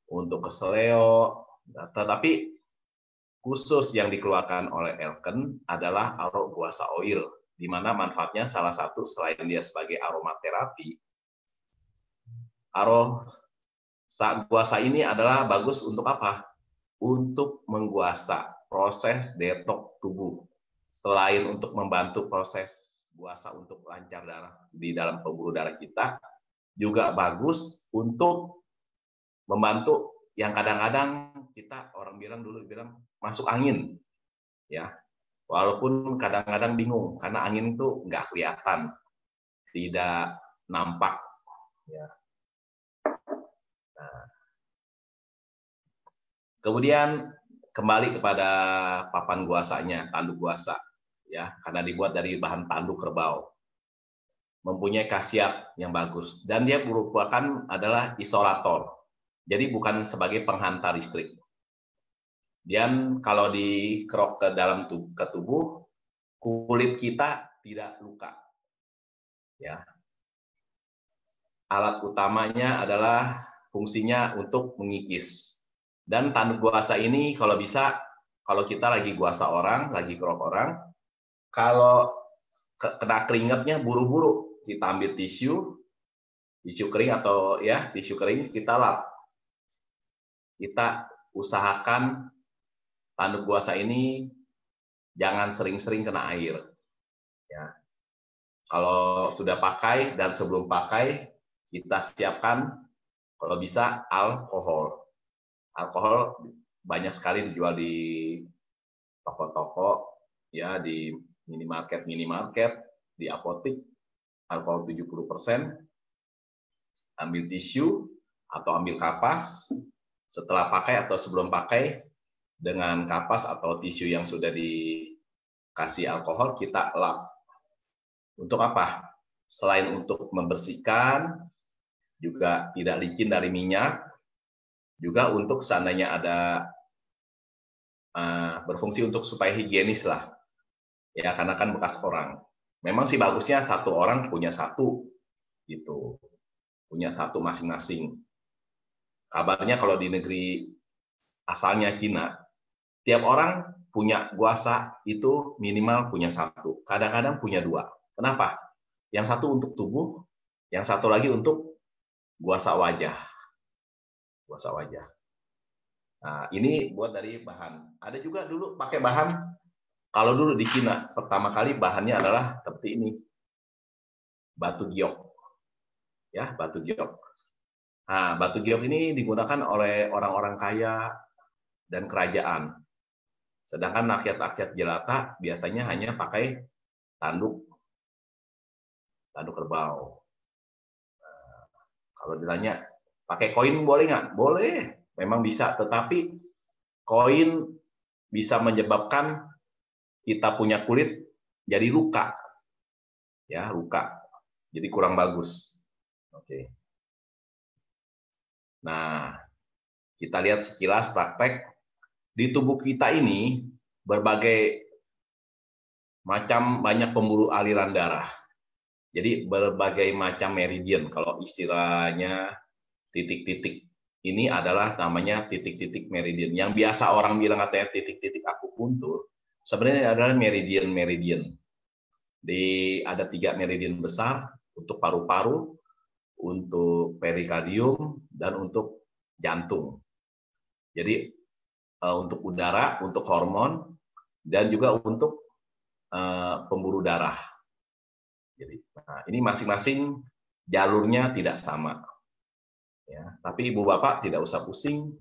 untuk keseleo, tetapi khusus yang dikeluarkan oleh Elken adalah aro guasa oil, di mana manfaatnya salah satu selain dia sebagai aromaterapi, aro guasa ini adalah bagus untuk apa? Untuk mengguasa proses detok tubuh. Selain untuk membantu proses guasa untuk lancar darah di dalam pembuluh darah kita, juga bagus untuk membantu yang kadang-kadang kita orang bilang masuk angin, ya. Walaupun kadang-kadang bingung karena angin itu nggak kelihatan, tidak nampak, ya. Nah, kemudian kembali kepada papan guasanya, tanduk guasa, ya, karena dibuat dari bahan tanduk kerbau, mempunyai khasiat yang bagus dan dia merupakan adalah isolator. Jadi bukan sebagai penghantar listrik. Dan kalau dikerok ke dalam ke tubuh, kulit kita tidak luka. Ya. Alat utamanya adalah fungsinya untuk mengikis. Dan tanduk guasa ini kalau bisa, kalau kita lagi guasa orang, lagi kerok orang, kalau kena keringatnya buru-buru kita ambil tisu kering atau ya tisu kering, kita lap. Kita usahakan tanduk guasa ini jangan sering-sering kena air. Ya. Kalau sudah pakai dan sebelum pakai, kita siapkan kalau bisa alkohol. Alkohol banyak sekali dijual di toko-toko, ya, di minimarket, di apotik, alkohol 70%. Ambil tisu atau ambil kapas. Setelah pakai atau sebelum pakai, dengan kapas atau tisu yang sudah dikasih alkohol, kita lap. Untuk apa? Selain untuk membersihkan, juga tidak licin dari minyak, juga untuk seandainya ada berfungsi untuk supaya higienis lah. Ya, karena kan bekas orang. Memang sih bagusnya satu orang punya satu, gitu. Punya satu masing-masing. Kabarnya kalau di negeri asalnya Cina, tiap orang punya guasa itu minimal punya satu. Kadang-kadang punya dua. Kenapa? Yang satu untuk tubuh, yang satu lagi untuk guasa wajah. Guasa wajah. Nah, ini buat dari bahan. Ada juga dulu pakai bahan, kalau dulu di Cina, pertama kali bahannya adalah seperti ini. Batu giok. Ya, batu giok. Nah, batu giok ini digunakan oleh orang-orang kaya dan kerajaan. Sedangkan rakyat-rakyat jelata biasanya hanya pakai tanduk kerbau. Nah, kalau ditanya, pakai koin boleh nggak? Boleh, memang bisa. Tetapi koin bisa menyebabkan kita punya kulit jadi luka. Ya, luka. Jadi kurang bagus. Oke. Nah, kita lihat sekilas praktek. Di tubuh kita ini berbagai macam banyak pembuluh aliran darah. Jadi berbagai macam meridian. Kalau istilahnya titik-titik ini adalah namanya titik-titik meridian. Yang biasa orang bilang katanya titik-titik akupuntur, sebenarnya adalah meridian-meridian. Ada 3 meridian besar untuk paru-paru, untuk perikardium, dan untuk jantung. Jadi untuk udara, untuk hormon, dan juga untuk pembuluh darah. Jadi, nah, ini masing-masing jalurnya tidak sama. Ya, tapi ibu bapak tidak usah pusing.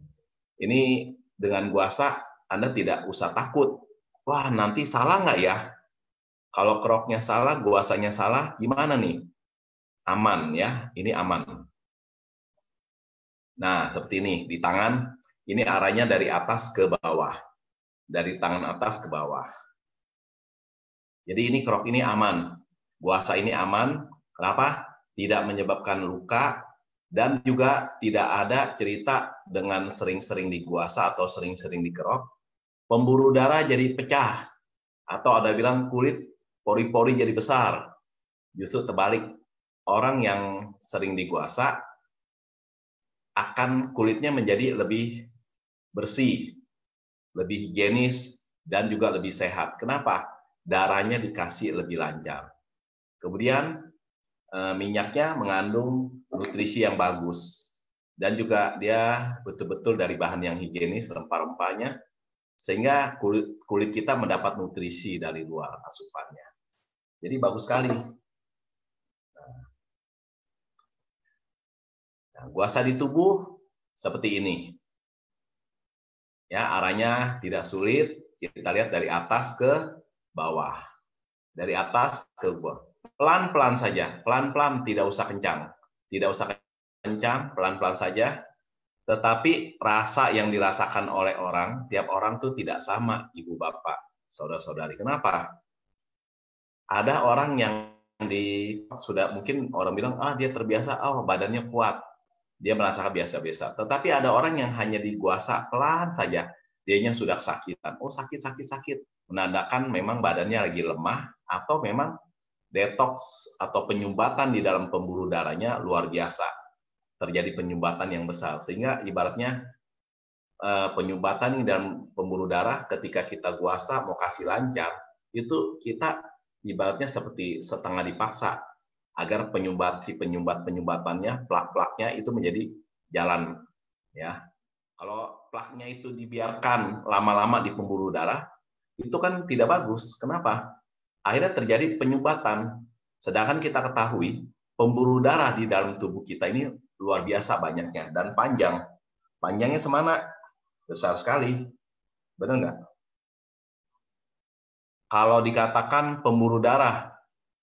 Ini dengan guasa Anda tidak usah takut. Wah, nanti salah nggak ya? Kalau keroknya salah, guasanya salah, gimana nih? Aman ya, ini aman. Nah, seperti ini di tangan. Ini arahnya dari atas ke bawah. Dari tangan atas ke bawah. Jadi ini kerok ini aman. Guasa ini aman. Kenapa? Tidak menyebabkan luka dan juga tidak ada cerita dengan sering-sering diguasa atau sering-sering dikerok. Pembuluh darah jadi pecah. Atau ada bilang kulit pori-pori jadi besar. Justru terbalik. Orang yang sering diguasa akan kulitnya menjadi lebih bersih, lebih higienis, dan juga lebih sehat. Kenapa? Darahnya dikasih lebih lancar. Kemudian minyaknya mengandung nutrisi yang bagus. Dan juga dia betul-betul dari bahan yang higienis, rempah-rempahnya, sehingga kulit kita mendapat nutrisi dari luar asupannya. Jadi bagus sekali. Nah, guasa di tubuh seperti ini. Ya, arahnya tidak sulit. Kita lihat dari atas ke bawah. Dari atas ke bawah. Pelan-pelan saja, pelan-pelan, tidak usah kencang. Tidak usah kencang, pelan-pelan saja. Tetapi rasa yang dirasakan oleh orang, tiap orang tuh tidak sama, ibu bapak, saudara-saudari. Kenapa? Ada orang yang sudah mungkin orang bilang, dia terbiasa, badannya kuat, dia merasakan biasa-biasa. Tetapi ada orang yang hanya diguasa pelan saja, dianya sudah kesakitan. Sakit, menandakan memang badannya lagi lemah atau memang detoks atau penyumbatan di dalam pembuluh darahnya luar biasa. Terjadi penyumbatan yang besar, sehingga ibaratnya penyumbatan di dalam pembuluh darah ketika kita guasa mau kasih lancar, itu kita ibaratnya seperti setengah dipaksa agar penyumbatannya, plak-plaknya itu menjadi jalan, ya. Kalau plaknya itu dibiarkan lama-lama di pembuluh darah, itu kan tidak bagus. Kenapa? Akhirnya terjadi penyumbatan. Sedangkan kita ketahui pembuluh darah di dalam tubuh kita ini luar biasa banyaknya dan panjang. Panjangnya semana? Besar sekali. Benar nggak? Kalau dikatakan pembuluh darah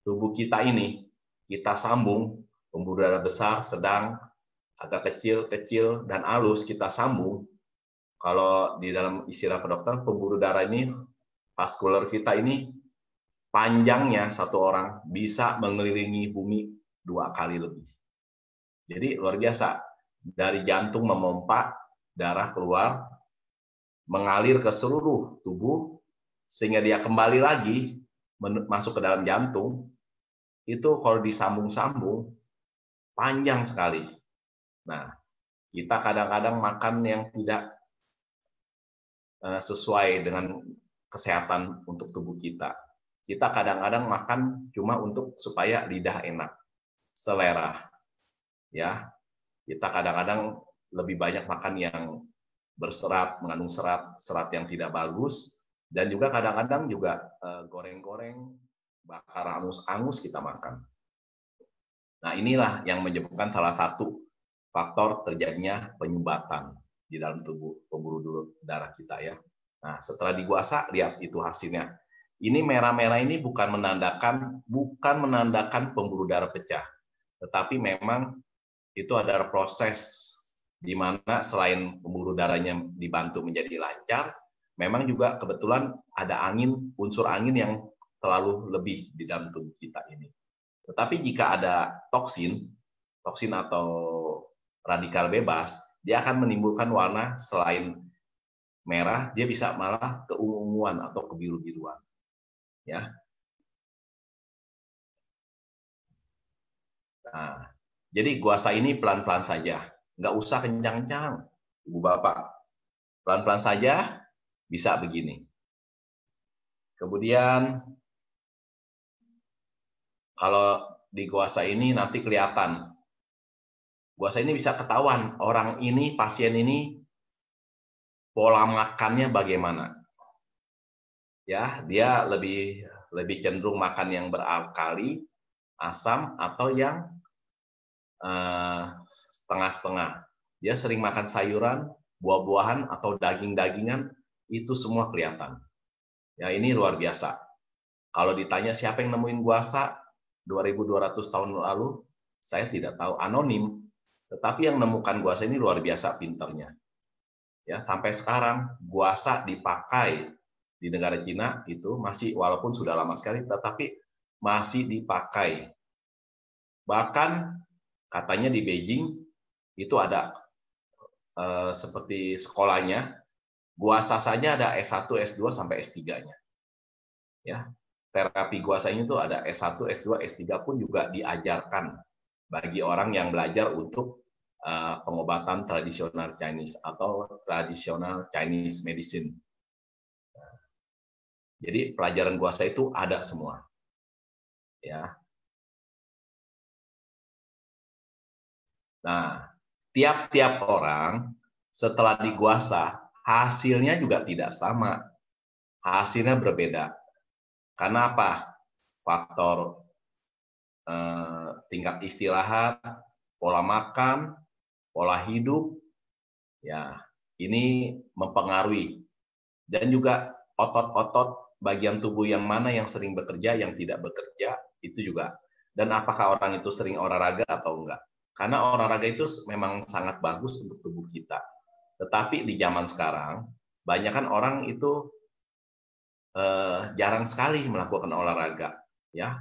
tubuh kita ini, kita sambung, pembuluh darah besar, sedang, agak kecil, dan halus, kita sambung. Kalau di dalam istilah kedokteran, pembuluh darah ini, vaskular kita ini, panjangnya satu orang bisa mengelilingi bumi 2 kali lebih. Jadi luar biasa. Dari jantung memompa darah keluar, mengalir ke seluruh tubuh, sehingga dia kembali lagi masuk ke dalam jantung. Itu kalau disambung-sambung, panjang sekali. Nah, kita kadang-kadang makan yang tidak sesuai dengan kesehatan untuk tubuh kita. Kita kadang-kadang makan cuma untuk supaya lidah enak, selera. Ya, kita kadang-kadang lebih banyak makan yang berserat, mengandung serat yang tidak bagus, dan juga kadang-kadang juga goreng-goreng, bakar angus-angus kita makan. Nah, inilah yang menyebabkan salah satu faktor terjadinya penyumbatan di dalam tubuh pembuluh darah kita, ya. Nah, setelah diguasa, lihat itu hasilnya. Ini merah-merah ini bukan menandakan pembuluh darah pecah, tetapi memang itu adalah proses di mana selain pembuluh darahnya dibantu menjadi lancar, memang juga kebetulan ada unsur angin yang terlalu lebih di dalam tubuh kita ini. Tetapi jika ada toksin atau radikal bebas, dia akan menimbulkan warna selain merah, dia bisa malah keunguan atau kebiru-biruan. Ya. Nah, jadi guasa ini pelan-pelan saja. Nggak usah kencang-kencang, Ibu Bapak. Pelan-pelan saja, bisa begini. Kemudian, kalau di guasa ini nanti kelihatan. Guasa ini bisa ketahuan, orang ini, pasien ini, pola makannya bagaimana. Ya, dia lebih cenderung makan yang beralkali, asam, atau yang setengah-setengah. Dia sering makan sayuran, buah-buahan, atau daging-dagingan, itu semua kelihatan. Ya, ini luar biasa. Kalau ditanya siapa yang nemuin guasa 2200 tahun lalu, saya tidak tahu, anonim. Tetapi yang menemukan guasa ini luar biasa pinternya. Ya, sampai sekarang guasa dipakai di negara Cina itu masih, walaupun sudah lama sekali, tetapi masih dipakai. Bahkan katanya di Beijing itu ada seperti sekolahnya, guasa saja ada S1, S2 sampai S3-nya. Ya, terapi guasa ini tuh ada S1, S2, S3 pun juga diajarkan bagi orang yang belajar untuk pengobatan tradisional Chinese atau tradisional Chinese medicine. Jadi pelajaran guasa itu ada semua. Ya. Nah, tiap-tiap orang setelah diguasa, hasilnya juga tidak sama. Hasilnya berbeda. Karena apa? Faktor tingkat istirahat, pola makan, pola hidup, ya ini mempengaruhi. Dan juga otot-otot bagian tubuh yang mana yang sering bekerja, yang tidak bekerja, itu juga. Dan apakah orang itu sering olahraga atau enggak. Karena olahraga itu memang sangat bagus untuk tubuh kita. Tetapi di zaman sekarang, banyak kan orang itu jarang sekali melakukan olahraga. Ya,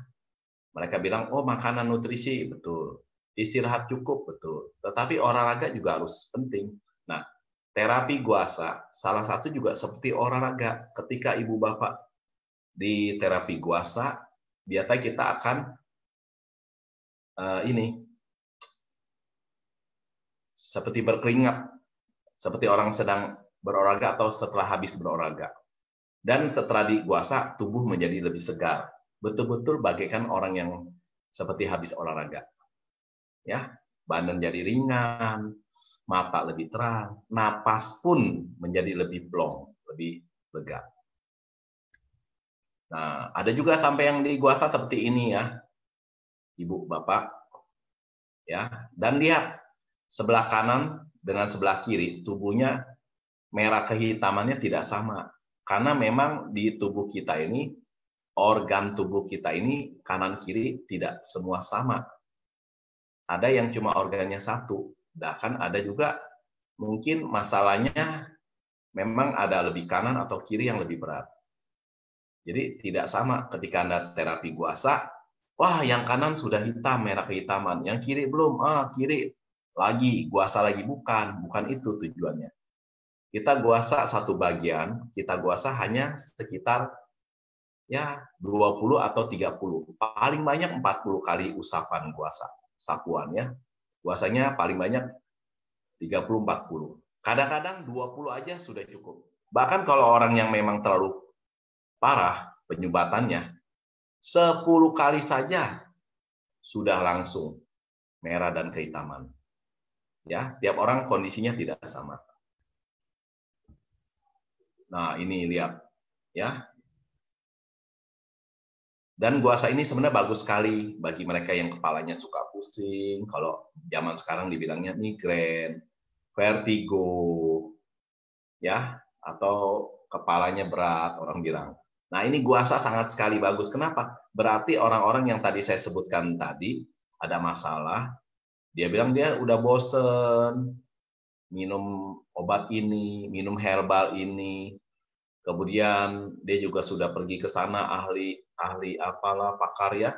mereka bilang, oh makanan nutrisi, betul. Istirahat cukup, betul. Tetapi olahraga juga harus penting. Nah, terapi guasa, salah satu juga seperti olahraga. Ketika ibu bapak di terapi guasa, biasanya kita akan seperti berkeringat, seperti orang sedang berolahraga atau setelah habis berolahraga. Dan setelah diguasa, tubuh menjadi lebih segar. Betul-betul bagaikan orang yang seperti habis olahraga. Ya, badan jadi ringan, mata lebih terang, napas pun menjadi lebih plong, lebih lega. Nah, ada juga sampai yang diguasa seperti ini ya, Ibu, Bapak. Ya, dan lihat sebelah kanan dengan sebelah kiri, tubuhnya merah kehitamannya tidak sama. Karena memang di tubuh kita ini, organ tubuh kita ini kanan kiri tidak semua sama. Ada yang cuma organnya satu, bahkan ada juga mungkin masalahnya memang ada lebih kanan atau kiri yang lebih berat. Jadi tidak sama ketika Anda terapi guasa, wah yang kanan sudah hitam, merah kehitaman, yang kiri belum, kiri lagi, guasa lagi, bukan itu tujuannya. Kita guasa satu bagian, kita guasa hanya sekitar ya 20 atau 30, paling banyak 40 kali usapan guasa, sapuan ya. Guasanya paling banyak 30-40. Kadang-kadang 20 aja sudah cukup. Bahkan kalau orang yang memang terlalu parah penyubatannya, 10 kali saja sudah langsung merah dan kehitaman. Ya, tiap orang kondisinya tidak sama. Nah, ini lihat ya. Dan guasa ini sebenarnya bagus sekali bagi mereka yang kepalanya suka pusing, kalau zaman sekarang dibilangnya migrain, vertigo, ya, atau kepalanya berat, orang bilang. Nah, ini guasa sangat sekali bagus. Kenapa? Berarti orang-orang yang tadi saya sebutkan tadi, ada masalah, dia bilang dia udah bosen, minum obat ini, minum herbal ini, kemudian dia juga sudah pergi ke sana, ahli apalah, pakar ya,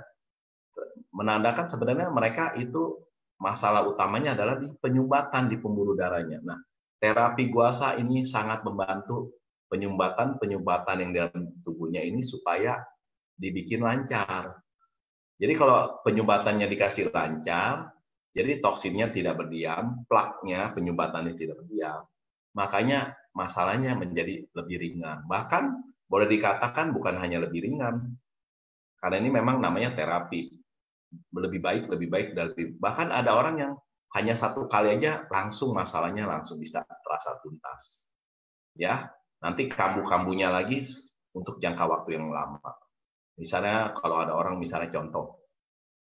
menandakan sebenarnya mereka itu masalah utamanya adalah di penyumbatan di pembuluh darahnya. Nah, terapi guasa ini sangat membantu penyumbatan yang dalam tubuhnya ini supaya dibikin lancar. Jadi kalau penyumbatannya dikasih lancar, jadi toksinnya tidak berdiam, plaknya penyumbatannya tidak berdiam, makanya masalahnya menjadi lebih ringan. Bahkan boleh dikatakan bukan hanya lebih ringan, karena ini memang namanya terapi. Lebih baik dari, bahkan ada orang yang hanya satu kali aja langsung masalahnya langsung bisa terasa tuntas. Ya, nanti kambuh-kambuhnya lagi untuk jangka waktu yang lama. Misalnya kalau ada orang misalnya contoh,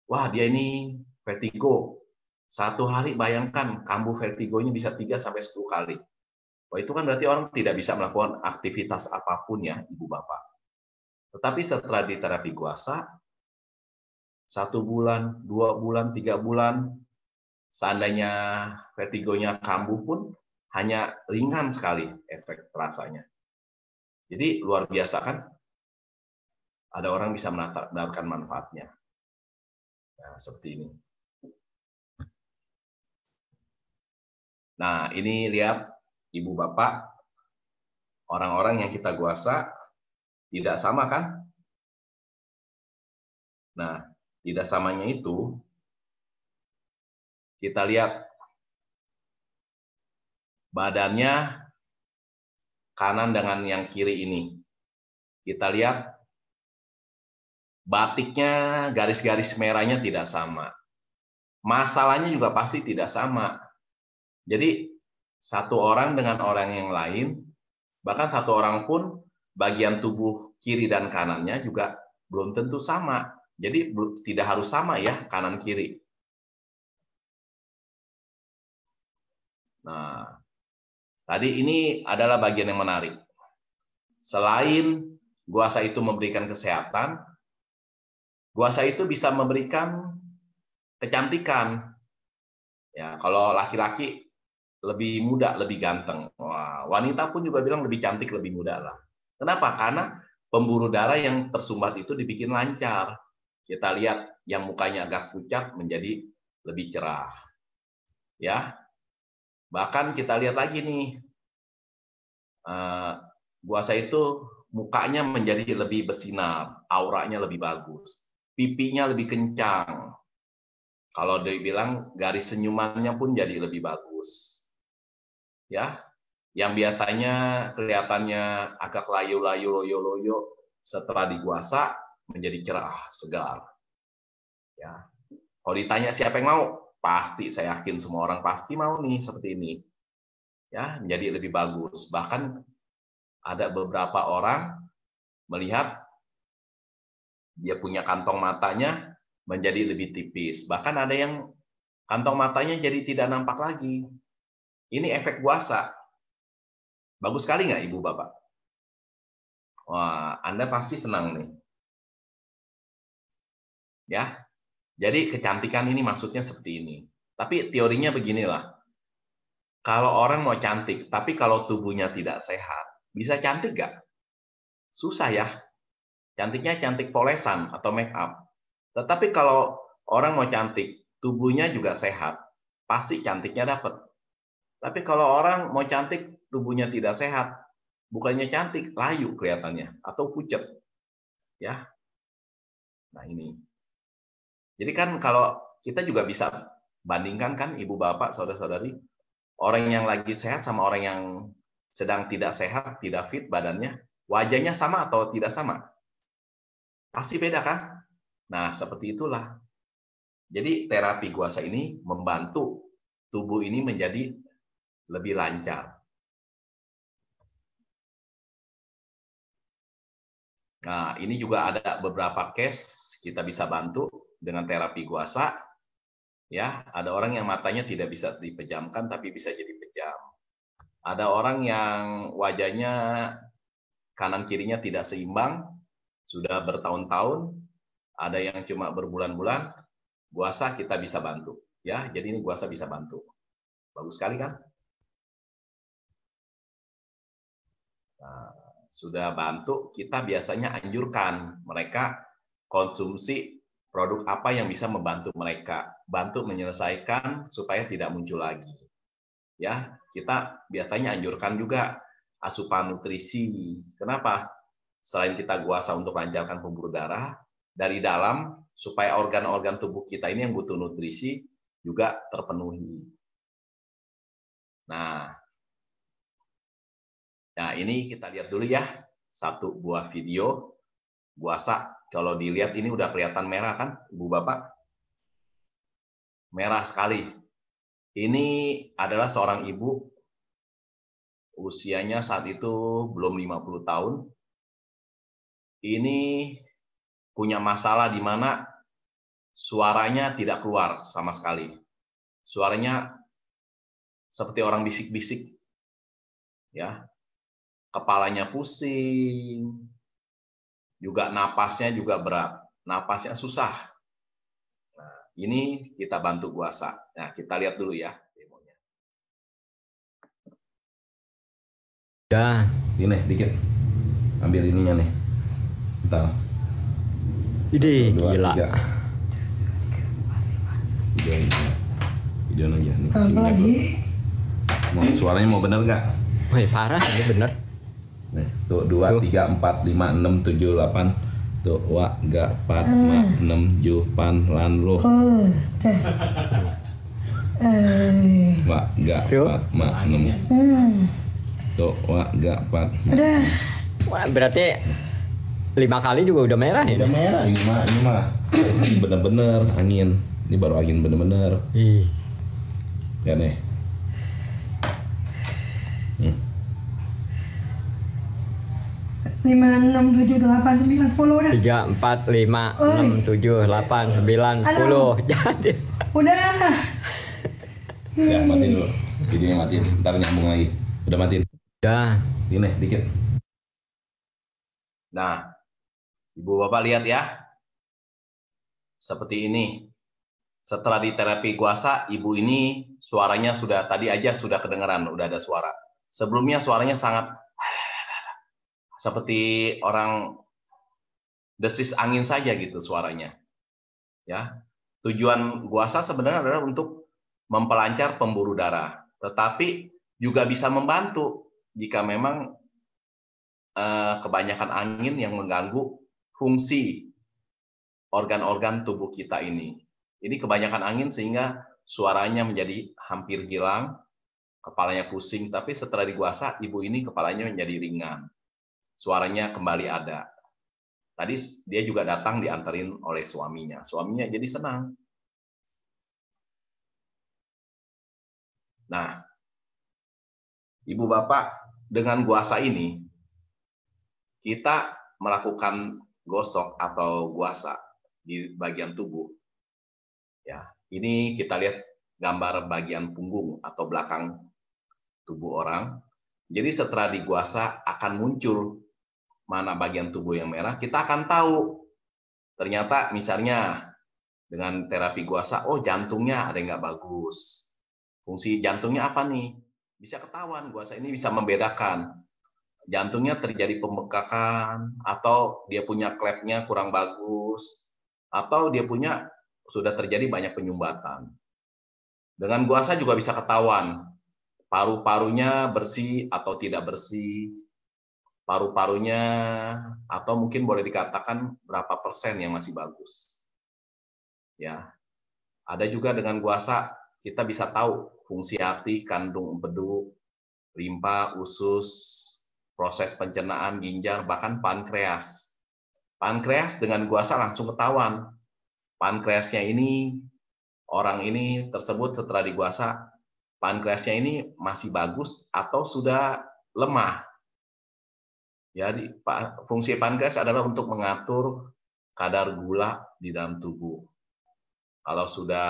wah dia ini vertigo, satu hari bayangkan kambuh vertigonya bisa 3-10 kali. Wah itu kan berarti orang tidak bisa melakukan aktivitas apapun ya, Ibu Bapak. Tetapi setelah di terapi guasa, 1 bulan, 2 bulan, 3 bulan, seandainya vertigonya kambuh pun hanya ringan sekali efek terasanya. Jadi luar biasa kan? Ada orang bisa mendapatkan manfaatnya. Nah, seperti ini. Nah, ini lihat Ibu Bapak, orang-orang yang kita guasa tidak sama kan? Nah, tidak samanya itu, kita lihat badannya kanan dengan yang kiri ini. Kita lihat batiknya, garis-garis merahnya tidak sama. Masalahnya juga pasti tidak sama. Jadi satu orang dengan orang yang lain, bahkan satu orang pun bagian tubuh kiri dan kanannya juga belum tentu sama. Jadi tidak harus sama ya kanan kiri. Nah, tadi ini adalah bagian yang menarik. Selain guasa itu memberikan kesehatan, guasa itu bisa memberikan kecantikan. Ya, kalau laki-laki lebih muda, lebih ganteng. Wah, wanita pun juga bilang lebih cantik, lebih muda lah. Kenapa? Karena pembuluh darah yang tersumbat itu dibikin lancar. Kita lihat yang mukanya agak pucat menjadi lebih cerah. Ya, bahkan kita lihat lagi nih, guasa itu mukanya menjadi lebih bersinar, auranya lebih bagus, pipinya lebih kencang. Kalau dia bilang garis senyumannya pun jadi lebih bagus. Ya, yang biasanya kelihatannya agak layu-layu, loyo-loyo, setelah diguasa menjadi cerah, segar. Ya, kalau ditanya siapa yang mau, pasti saya yakin semua orang pasti mau nih seperti ini. Ya, menjadi lebih bagus. Bahkan ada beberapa orang melihat dia punya kantong matanya menjadi lebih tipis. Bahkan ada yang kantong matanya jadi tidak nampak lagi. Ini efek guasa. Bagus sekali nggak Ibu Bapak? Wah, Anda pasti senang nih. Ya, jadi kecantikan ini maksudnya seperti ini. Tapi teorinya beginilah. Kalau orang mau cantik, tapi kalau tubuhnya tidak sehat, bisa cantik nggak? Susah ya. Cantiknya cantik polesan atau make up. Tetapi kalau orang mau cantik, tubuhnya juga sehat, pasti cantiknya dapat. Tapi kalau orang mau cantik, tubuhnya tidak sehat, bukannya cantik, layu kelihatannya, atau pucat. Ya. Nah ini. Jadi kan kalau kita juga bisa bandingkan kan Ibu Bapak, Saudara-saudari, orang yang lagi sehat sama orang yang sedang tidak sehat, tidak fit badannya, wajahnya sama atau tidak sama? Pasti beda kan? Nah, seperti itulah. Jadi terapi guasa ini membantu tubuh ini menjadi lebih lancar. Nah, ini juga ada beberapa case kita bisa bantu dengan terapi guasa. Ya, ada orang yang matanya tidak bisa dipejamkan tapi bisa jadi pejam. Ada orang yang wajahnya kanan kirinya tidak seimbang, sudah bertahun-tahun, ada yang cuma berbulan-bulan, guasa kita bisa bantu. Ya, jadi ini guasa bisa bantu. Bagus sekali kan? Nah, sudah bantu, kita biasanya anjurkan mereka konsumsi produk apa yang bisa membantu mereka, bantu menyelesaikan supaya tidak muncul lagi. Ya, kita biasanya anjurkan juga asupan nutrisi. Kenapa? Selain kita guasa untuk lancarkan pembuluh darah, dari dalam supaya organ-organ tubuh kita ini yang butuh nutrisi juga terpenuhi. Nah, ini kita lihat dulu ya, satu buah video guasa. Kalau dilihat ini udah kelihatan merah kan, Ibu Bapak? Merah sekali. Ini adalah seorang ibu, usianya saat itu belum 50 tahun. Ini punya masalah di mana suaranya tidak keluar sama sekali. Suaranya seperti orang bisik-bisik. Ya. Kepalanya pusing, juga napasnya juga berat, napasnya susah. Nah, ini kita bantu guasa. Nah, kita lihat dulu ya demonya. Ya, ini dikit. Ambil ininya nih. Bentar. Ide, gila. Video aja nih. Lagi. Suaranya mau bener nggak? Wih, parah, ini bener. Nih, tuh 2, 3, 4, 5, 6, 7, 8. Tuh, wa, ga, 4, 5, 6, 7, pan, lan, lo. Wak, gak, Tuh. pat, mak, nem. Tuh, wak, gak, pat. Udah. Wah, berarti 5 kali juga udah merah ya? Udah merah ini mah. Ini bener-bener angin. Ini baru angin bener-bener. Ih. Ya nih. 5, 6, 7, 8, 9, 10 udah. 3, 4, 5, 6, 7, 8, 9, 10. Jadi. Udah. Ya, matiin dulu. Videonya matiin. Ntar nyambung lagi. Udah matiin. Udah. Ini dikit. Nah, Ibu Bapak lihat ya. Seperti ini. Setelah di terapi kuasa, ibu ini suaranya sudah tadi aja sudah kedengeran, udah ada suara. Sebelumnya suaranya sangat seperti orang desis angin saja gitu suaranya. Ya. Tujuan kuasa sebenarnya adalah untuk memperlancar pembuluh darah, tetapi juga bisa membantu jika memang kebanyakan angin yang mengganggu fungsi organ-organ tubuh kita ini. Ini kebanyakan angin sehingga suaranya menjadi hampir hilang, kepalanya pusing, tapi setelah diguasa, ibu ini kepalanya menjadi ringan. Suaranya kembali ada. Tadi dia juga datang diantarin oleh suaminya. Suaminya jadi senang. Nah, Ibu Bapak, dengan guasa ini, kita melakukan gosok atau guasa di bagian tubuh. Ya, ini kita lihat gambar bagian punggung atau belakang tubuh orang. Jadi setelah diguasa akan muncul mana bagian tubuh yang merah, kita akan tahu. Ternyata misalnya dengan terapi guasa, oh jantungnya ada yang nggak bagus. Fungsi jantungnya apa nih? Bisa ketahuan, guasa ini bisa membedakan. Jantungnya terjadi pembekakan, atau dia punya klepnya kurang bagus, atau dia punya sudah terjadi banyak penyumbatan. Dengan guasa juga bisa ketahuan paru-parunya bersih atau tidak bersih, paru-parunya atau mungkin boleh dikatakan berapa persen yang masih bagus. Ya, ada juga dengan guasa kita bisa tahu fungsi hati, kandung empedu, limpa, usus, proses pencernaan, ginjal, bahkan pankreas. Pankreas dengan guasa langsung ketahuan. Pankreasnya ini, orang ini tersebut setelah diguasa, pankreasnya ini masih bagus atau sudah lemah. Jadi fungsi pankreas adalah untuk mengatur kadar gula di dalam tubuh. Kalau sudah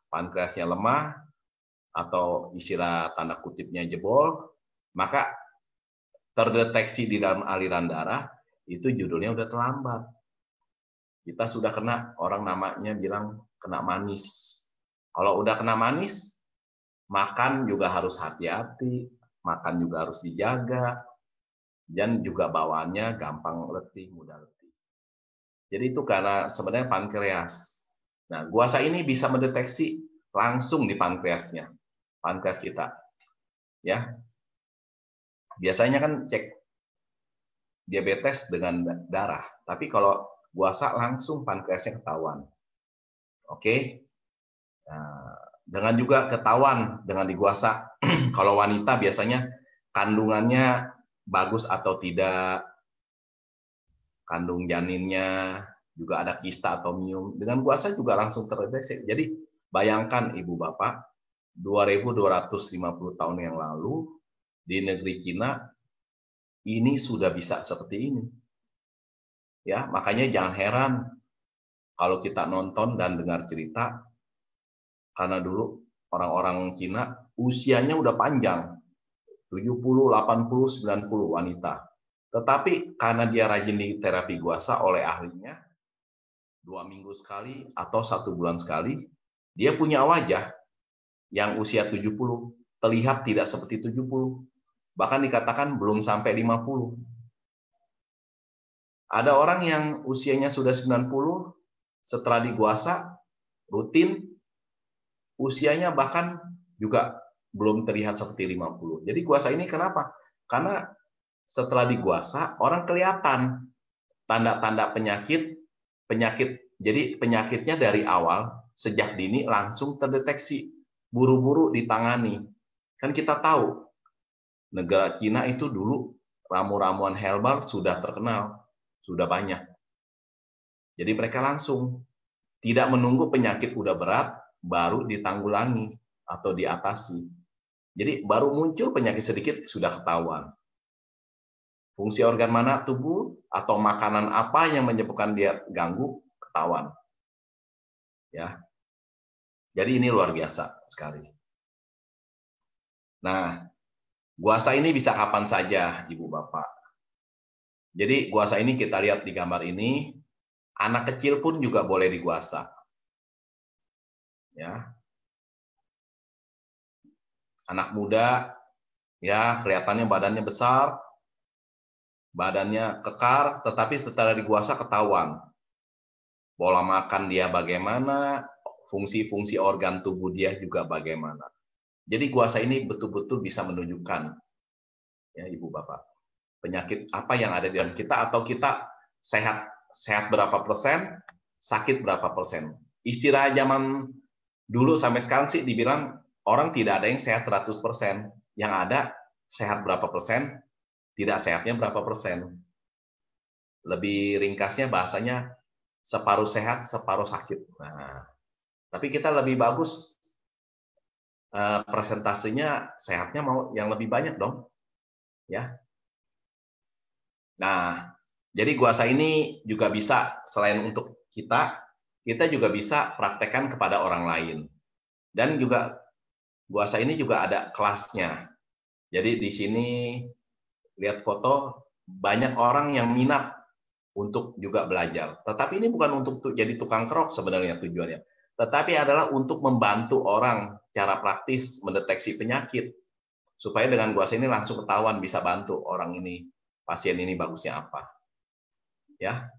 pankreasnya lemah atau istilah tanda kutipnya jebol, maka terdeteksi di dalam aliran darah itu judulnya udah terlambat. Kita sudah kena, orang namanya bilang kena manis. Kalau udah kena manis, makan juga harus hati-hati, makan juga harus dijaga, dan juga bawaannya gampang letih, mudah letih. Jadi itu karena sebenarnya pankreas. Nah, guasa ini bisa mendeteksi langsung di pankreasnya, pankreas kita. Ya, biasanya kan cek diabetes dengan darah, tapi kalau guasa langsung pankreasnya ketahuan. Oke. Nah, dengan juga ketahuan dengan diguasa, kalau wanita biasanya kandungannya bagus atau tidak, kandung janinnya juga ada kista atau miom, dengan guasa juga langsung terdeteksi. Jadi bayangkan Ibu Bapak, 2250 tahun yang lalu di negeri Cina ini sudah bisa seperti ini. Ya, makanya jangan heran kalau kita nonton dan dengar cerita, karena dulu orang-orang Cina usianya udah panjang, 70, 80, 90 wanita. Tetapi karena dia rajin di terapi guasa oleh ahlinya, 2 minggu sekali atau 1 bulan sekali, dia punya wajah yang usia 70, terlihat tidak seperti 70. Bahkan dikatakan belum sampai 50. Ada orang yang usianya sudah 90, setelah diguasa, rutin, usianya bahkan juga belum terlihat seperti 50. Jadi guasa ini kenapa? Karena setelah diguasa, orang kelihatan tanda-tanda penyakit. Jadi penyakitnya dari awal, sejak dini langsung terdeteksi. buru-buru ditangani. Kan kita tahu, negara Cina itu dulu ramu-ramuan herbal sudah terkenal, sudah banyak. Jadi mereka langsung tidak menunggu penyakit udah berat, baru ditanggulangi atau diatasi. Jadi baru muncul penyakit sedikit sudah ketahuan. Fungsi organ mana tubuh atau makanan apa yang menyebabkan dia ganggu ketahuan. Ya. Jadi ini luar biasa sekali. Nah, guasa ini bisa kapan saja, Ibu Bapak. Jadi guasa ini kita lihat di gambar ini, anak kecil pun juga boleh diguasa. Ya. Anak muda, ya kelihatannya badannya besar, badannya kekar, tetapi setelah diguasa ketahuan. Pola makan dia bagaimana, fungsi-fungsi organ tubuh dia juga bagaimana. Jadi guasa ini betul-betul bisa menunjukkan, ya Ibu Bapak, penyakit apa yang ada di dalam kita, atau kita sehat berapa persen, sakit berapa persen. Istilah zaman dulu sampai sekarang sih dibilang orang tidak ada yang sehat 100%. Yang ada sehat berapa persen, tidak sehatnya berapa persen. Lebih ringkasnya bahasanya separuh sehat, separuh sakit. Nah, tapi kita lebih bagus presentasenya sehatnya mau yang lebih banyak dong. Ya. Nah, jadi guasa ini juga bisa selain untuk kita juga bisa praktekkan kepada orang lain. Dan juga guasa ini juga ada kelasnya. Jadi di sini lihat foto, banyak orang yang minat untuk juga belajar. Tetapi ini bukan untuk jadi tukang kerok sebenarnya tujuannya. Tetapi adalah untuk membantu orang cara praktis mendeteksi penyakit. Supaya dengan guasa ini langsung ketahuan, bisa bantu orang ini, pasien ini bagusnya apa. Ya.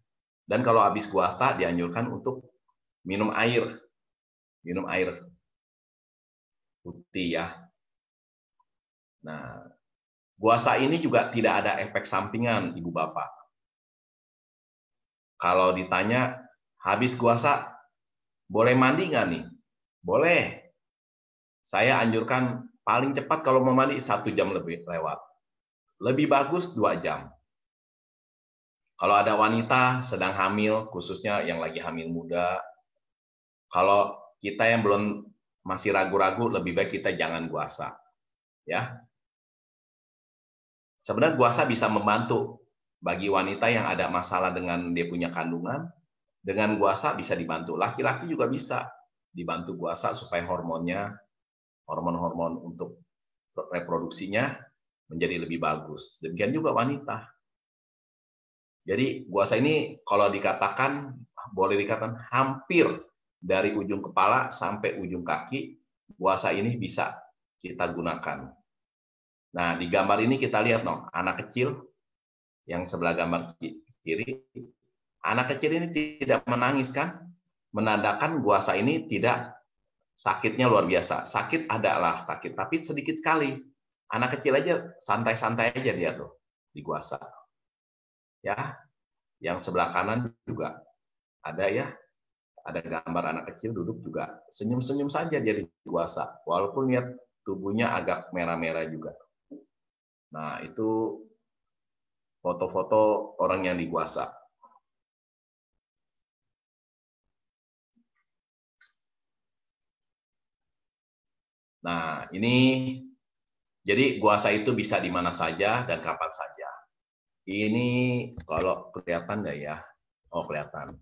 Dan kalau habis guasa dianjurkan untuk minum air. Minum air putih ya. Nah, guasa ini juga tidak ada efek sampingan, Ibu Bapak. Kalau ditanya, habis guasa, boleh mandi nggak nih? Boleh. Saya anjurkan paling cepat kalau mau mandi 1 jam lebih lewat. Lebih bagus 2 jam. Kalau ada wanita sedang hamil, khususnya yang lagi hamil muda, kalau kita yang belum masih ragu-ragu, lebih baik kita jangan guasa. Ya. Sebenarnya guasa bisa membantu bagi wanita yang ada masalah dengan dia punya kandungan. Dengan guasa bisa dibantu. Laki-laki juga bisa dibantu guasa supaya hormon-hormon untuk reproduksinya menjadi lebih bagus. Demikian juga wanita. Jadi guasa ini kalau dikatakan, boleh dikatakan hampir dari ujung kepala sampai ujung kaki, guasa ini bisa kita gunakan. Nah, di gambar ini kita lihat anak kecil yang sebelah gambar kiri. Anak kecil ini tidak menangis kan? Menandakan guasa ini tidak sakitnya luar biasa. Sakit adalah sakit, tapi sedikit sekali. Anak kecil aja santai-santai aja dia tuh di guasa. Ya. Yang sebelah kanan juga ada ya. Ada gambar anak kecil duduk juga senyum-senyum saja dia di guasa, walaupun lihat tubuhnya agak merah-merah juga. Nah, itu foto-foto orang yang diguasa. Nah, ini jadi guasa itu bisa di mana saja dan kapan saja. Ini kalau kelihatan nggak ya? Oh, kelihatan.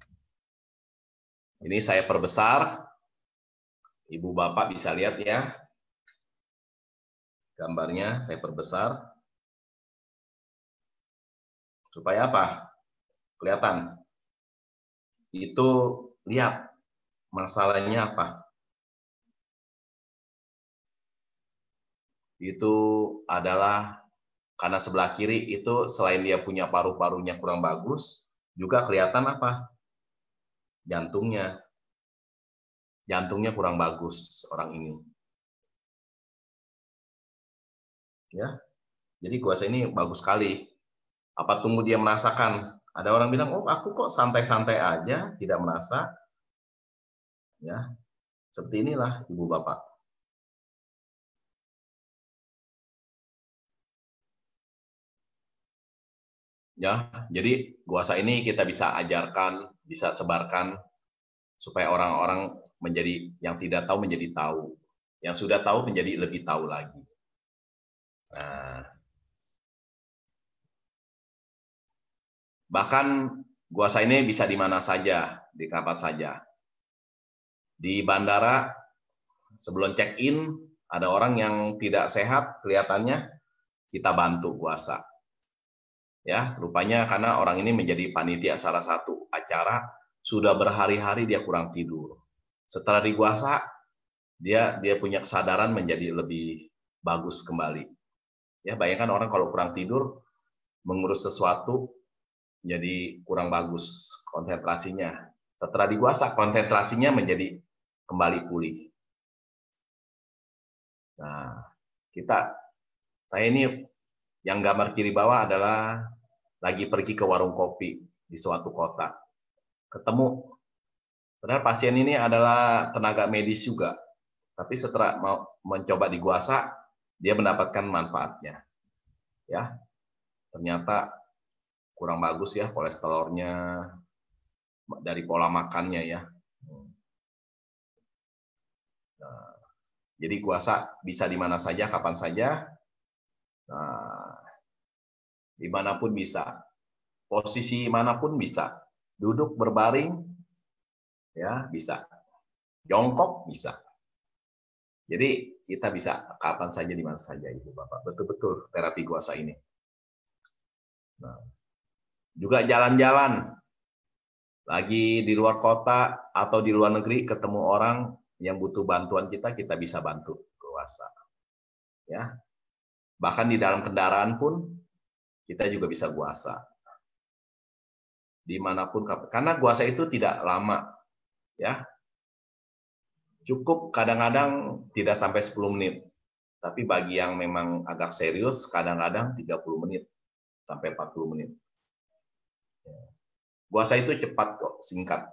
Ini saya perbesar, Ibu Bapak bisa lihat ya, gambarnya saya perbesar. Supaya apa? Kelihatan. Itu lihat masalahnya apa. Itu adalah karena sebelah kiri itu selain dia punya paru-parunya kurang bagus, juga kelihatan apa? Jantungnya kurang bagus orang ini. Ya. Jadi guasa ini bagus sekali. Apa tunggu dia merasakan? Ada orang bilang, "Oh, aku kok santai-santai aja, tidak merasa." Ya. Seperti inilah Ibu Bapak. Ya, jadi guasa ini kita bisa ajarkan, bisa sebarkan supaya orang-orang menjadi yang tidak tahu menjadi tahu, yang sudah tahu menjadi lebih tahu lagi. Nah, bahkan guasa ini bisa di mana saja, di kapan saja. Di bandara sebelum check-in ada orang yang tidak sehat kelihatannya, kita bantu guasa. Ya, rupanya karena orang ini menjadi panitia salah satu acara, sudah berhari-hari dia kurang tidur. Setelah diguasa, dia punya kesadaran menjadi lebih bagus kembali. Ya, bayangkan orang kalau kurang tidur mengurus sesuatu jadi kurang bagus konsentrasinya. Setelah diguasa, konsentrasinya menjadi kembali pulih. Nah, saya ini yang gambar kiri bawah adalah lagi pergi ke warung kopi di suatu kota. Ketemu, padahal pasien ini adalah tenaga medis juga. Tapi setelah mau mencoba diguasa, dia mendapatkan manfaatnya. Ya, ternyata kurang bagus ya kolesterolnya dari pola makannya ya. Nah, jadi guasa bisa di mana saja, kapan saja. Nah, dimanapun bisa, posisi manapun bisa, duduk berbaring, ya bisa, jongkok bisa. Jadi kita bisa kapan saja, di mana saja, Ibu Bapak. Betul-betul terapi guasa ini. Nah, juga jalan-jalan, lagi di luar kota atau di luar negeri ketemu orang yang butuh bantuan kita bisa bantu guasa. Ya, bahkan di dalam kendaraan pun kita juga bisa guasa. Dimanapun, karena guasa itu tidak lama, ya. Cukup kadang-kadang tidak sampai 10 menit. Tapi bagi yang memang agak serius, kadang-kadang 30 menit sampai 40 menit. Guasa itu cepat kok, singkat.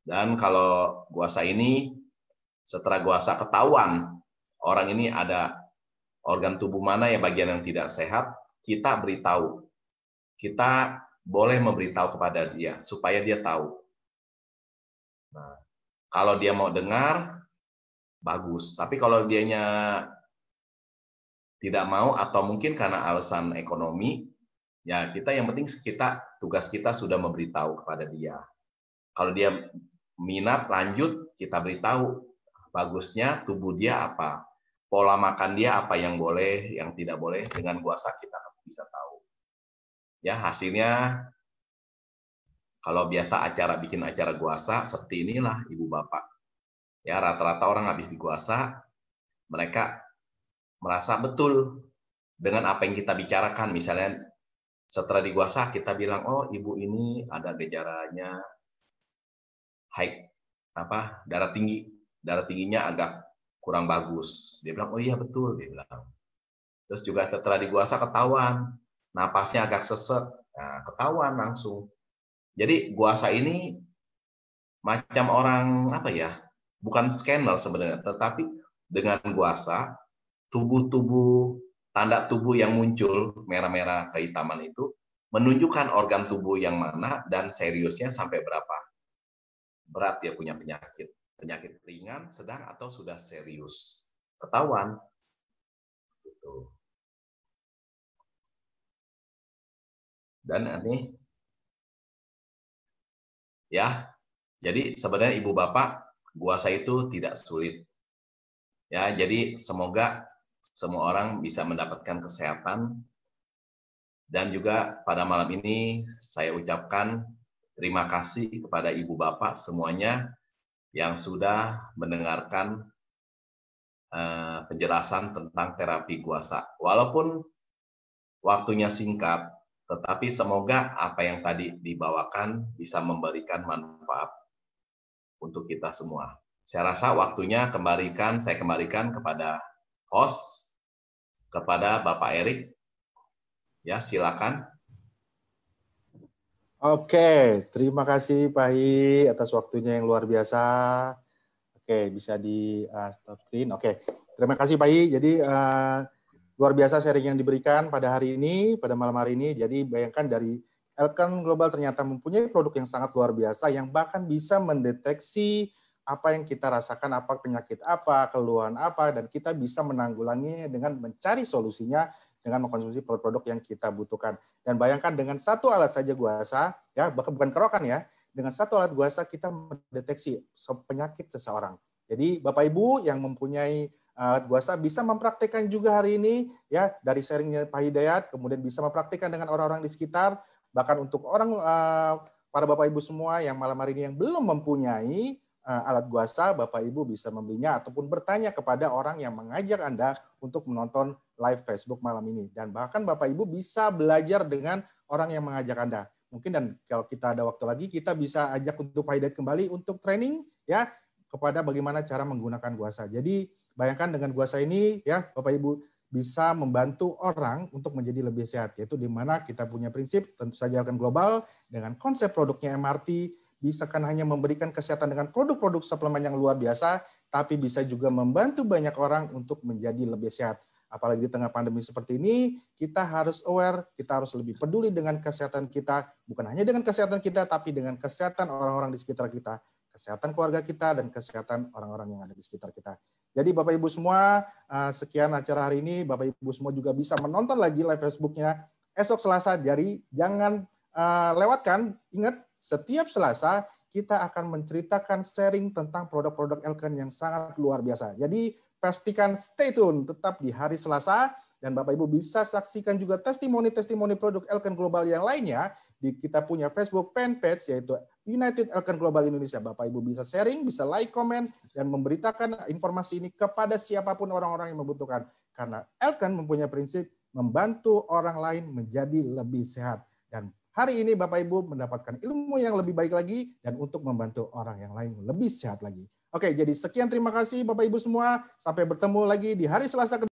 Dan kalau guasa ini, setelah guasa ketahuan, orang ini ada organ tubuh mana ya bagian yang tidak sehat, kita beritahu. Kita boleh memberitahu kepada dia, supaya dia tahu. Nah, kalau dia mau dengar, bagus. Tapi kalau dianya tidak mau, atau mungkin karena alasan ekonomi, ya kita yang penting tugas kita sudah memberitahu kepada dia. Kalau dia minat, lanjut, kita beritahu bagusnya tubuh dia apa, pola makan dia apa yang boleh, yang tidak boleh. Dengan guasa kita bisa tahu. Ya, hasilnya kalau biasa bikin acara guasa seperti inilah, Ibu Bapak. Ya, rata-rata orang habis diguasa, mereka merasa betul dengan apa yang kita bicarakan. Misalnya setelah diguasa kita bilang, oh ibu ini ada gejalanya darah tinggi, darah tingginya agak kurang bagus. Dia bilang, oh iya betul, dia bilang. Terus juga setelah diguasa ketahuan, napasnya agak sesek, nah, ketahuan langsung. Jadi guasa ini macam orang bukan scanner sebenarnya, tetapi dengan guasa tanda tubuh yang muncul merah-merah kehitaman itu menunjukkan organ tubuh yang mana dan seriusnya sampai berapa berat dia punya penyakit ringan, sedang, atau sudah serius, ketahuan. Gitu. Dan ini ya, jadi sebenarnya Ibu Bapak, guasa itu tidak sulit. Ya, jadi semoga semua orang bisa mendapatkan kesehatan. Dan juga pada malam ini saya ucapkan terima kasih kepada Ibu Bapak semuanya yang sudah mendengarkan penjelasan tentang terapi guasa. Walaupun waktunya singkat, tetapi semoga apa yang tadi dibawakan bisa memberikan manfaat untuk kita semua. Saya rasa waktunya saya kembalikan kepada host, kepada Bapak Erik. Ya, silakan. Oke, terima kasih Pak Hi atas waktunya yang luar biasa. Oke, bisa di stop screen. Oke, terima kasih Pak Hi. Jadi Luar biasa sharing yang diberikan pada hari ini, pada malam hari ini. Jadi bayangkan dari Elkan Global ternyata mempunyai produk yang sangat luar biasa yang bahkan bisa mendeteksi apa yang kita rasakan, apa penyakit apa, keluhan apa, dan kita bisa menanggulanginya dengan mencari solusinya dengan mengkonsumsi produk-produk yang kita butuhkan. Dan bayangkan dengan satu alat saja guasa, ya bahkan bukan kerokan ya, dengan satu alat guasa kita mendeteksi penyakit seseorang. Jadi Bapak Ibu yang mempunyai alat guasa bisa mempraktikkan juga hari ini ya dari sharingnya Pak Hidayat, kemudian bisa mempraktikkan dengan orang-orang di sekitar, bahkan untuk orang para Bapak Ibu semua yang malam hari ini yang belum mempunyai alat guasa, Bapak Ibu bisa membelinya ataupun bertanya kepada orang yang mengajak Anda untuk menonton live Facebook malam ini. Dan bahkan Bapak Ibu bisa belajar dengan orang yang mengajak Anda. Mungkin dan kalau kita ada waktu lagi, kita bisa ajak untuk Pak Hidayat kembali untuk training ya kepada bagaimana cara menggunakan guasa. Jadi bayangkan dengan guasa ini ya Bapak Ibu bisa membantu orang untuk menjadi lebih sehat. Yaitu di mana kita punya prinsip tentu saja Elkan Global dengan konsep produknya MRT, bisa kan hanya memberikan kesehatan dengan produk-produk suplemen yang luar biasa, tapi bisa juga membantu banyak orang untuk menjadi lebih sehat. Apalagi di tengah pandemi seperti ini, kita harus aware, kita harus lebih peduli dengan kesehatan kita, bukan hanya dengan kesehatan kita, tapi dengan kesehatan orang-orang di sekitar kita, kesehatan keluarga kita, dan kesehatan orang-orang yang ada di sekitar kita. Jadi Bapak Ibu semua, sekian acara hari ini. Bapak Ibu semua juga bisa menonton lagi live Facebooknya esok Selasa. Jadi jangan lewatkan, ingat, setiap Selasa kita akan menceritakan sharing tentang produk-produk Elkan yang sangat luar biasa. Jadi pastikan stay tune tetap di hari Selasa dan Bapak Ibu bisa saksikan juga testimoni-testimoni produk Elkan Global yang lainnya di kita punya Facebook fanpage yaitu United Elkan Global Indonesia. Bapak Ibu bisa sharing, bisa like, komen dan memberitakan informasi ini kepada siapapun orang-orang yang membutuhkan. Karena Elkan mempunyai prinsip membantu orang lain menjadi lebih sehat. Dan hari ini Bapak Ibu mendapatkan ilmu yang lebih baik lagi dan untuk membantu orang yang lain lebih sehat lagi. Oke, jadi sekian terima kasih Bapak Ibu semua. Sampai bertemu lagi di hari Selasa.